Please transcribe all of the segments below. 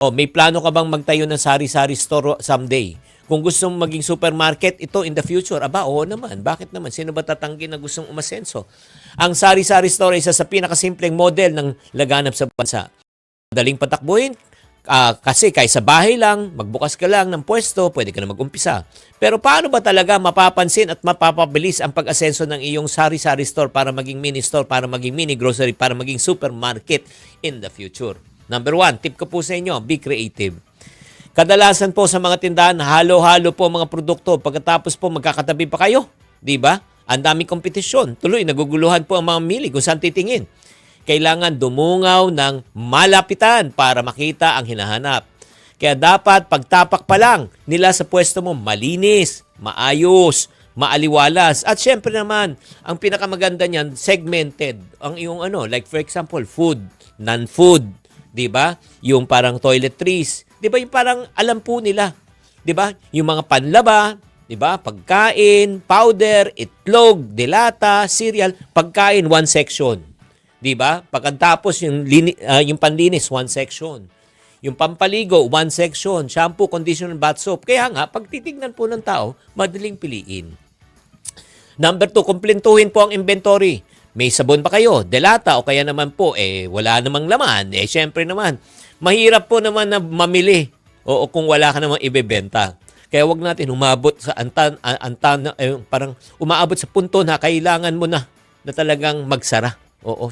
O, may plano ka bang magtayo ng sari-sari store someday? Kung gusto mong maging supermarket, ito in the future, aba, oo naman. Bakit naman? Sino ba tatanggi na gustong umasenso? Ang sari-sari store ay isa sa pinakasimpleng model ng laganap sa bansa. Madaling patakbuhin, kasi kahit sa bahay lang, magbukas ka lang ng pwesto, pwede ka na mag-umpisa. Pero paano ba talaga mapapansin at mapapabilis ang pag-asenso ng iyong sari-sari store para maging mini store, para maging mini grocery, para maging supermarket in the future? Number 1, tip ko po sa inyo, be creative. Kadalasan po sa mga tindahan, halo-halo po mga produkto. Pagkatapos po magkakatabi pa kayo, di ba? Ang daming kompetisyon. Tuloy, naguguluhan po ang mga mili kung saan titingin. Kailangan dumungaw ng malapitan para makita ang hinahanap. Kaya dapat pagtapak pa lang nila sa pwesto mo, malinis, maayos, maaliwalas. At syempre naman, ang pinakamaganda niyan, segmented. Ang iyong like for example, food, non-food, di ba? Yung parang toiletries, di ba? Yung parang alam po nila, di ba? Yung mga panlaba, di ba? Pagkain, powder, itlog, delata, cereal, pagkain, one section. Di ba? Pagkatapos yung panlinis, one section. Yung pampaligo, one section. Shampoo, conditioner, bath soap. Kaya nga, pag titignan po ng tao, madaling piliin. Number 2, kumplintuhin po ang inventory. May sabon ba kayo? Delata o kaya naman po, wala namang laman. Syempre naman, mahirap po naman na mamili. O kung wala ka namang ibebenta. Kaya wag natin umabot sa parang umaabot sa punto na kailangan mo na talagang magsara. Oo.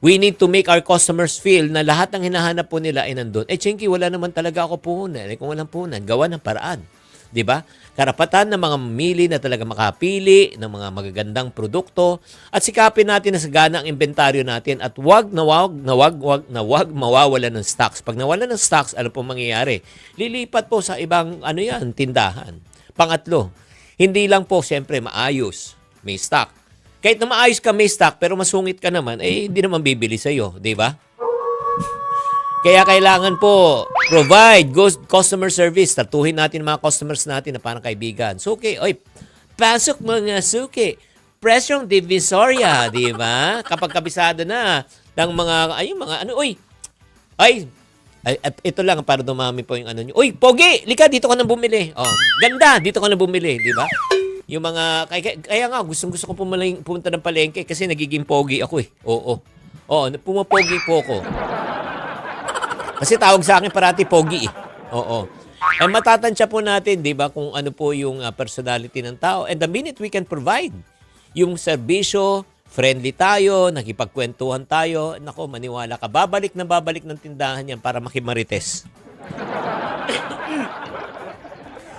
We need to make our customers feel na lahat ng hinahanap po nila ay nandun. Chinky, wala naman talaga ako puhunan. Kung walang puhunan, gawa ng paraan. Diba? Karapatan ng mga mamili na talaga makapili ng mga magagandang produkto at sikapin natin na sagana ang inventaryo natin at wag mawawala ng stocks. Pag nawala ng stocks, ano po mangyayari? Lilipat po sa ibang tindahan. Pangatlo, hindi lang po siyempre maayos, may stock. Kahit na maayos ka may stock pero masungit ka naman, hindi naman bibili sa'yo, di ba? Kaya kailangan po provide customer service. Tatuhin natin mga customers natin na parang kaibigan. Suki, pasok mga suki. Press yung divisoria, di ba? Kapag kabisado na ng ito lang para dumami po yung nyo. Pogi, lika, dito ka nang bumili. Ganda, dito ka nang bumili, di ba? Yung mga, kaya nga, gustong ko pumunta ng palengke kasi nagiging pogi ako Oo, pumapogi po ako. Kasi tawag sa akin parati pogi Oo. Matatansya po natin, di ba, kung ano po yung personality ng tao. And the minute we can provide yung serbisyo, friendly tayo, nakipagkwentuhan tayo, nako, maniwala ka. Babalik ng tindahan yan para makimarites.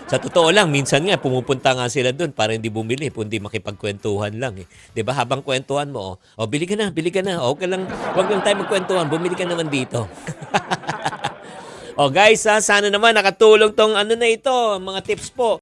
Sa totoo lang, minsan nga, pumupunta nga sila doon para hindi bumili, kundi makipagkwentuhan lang. Diba? Habang kwentuhan mo, bili ka na. Okay lang, wag lang tayo magkwentuhan, bumili ka naman dito. Guys, sana naman nakatulong tong na ito, mga tips po.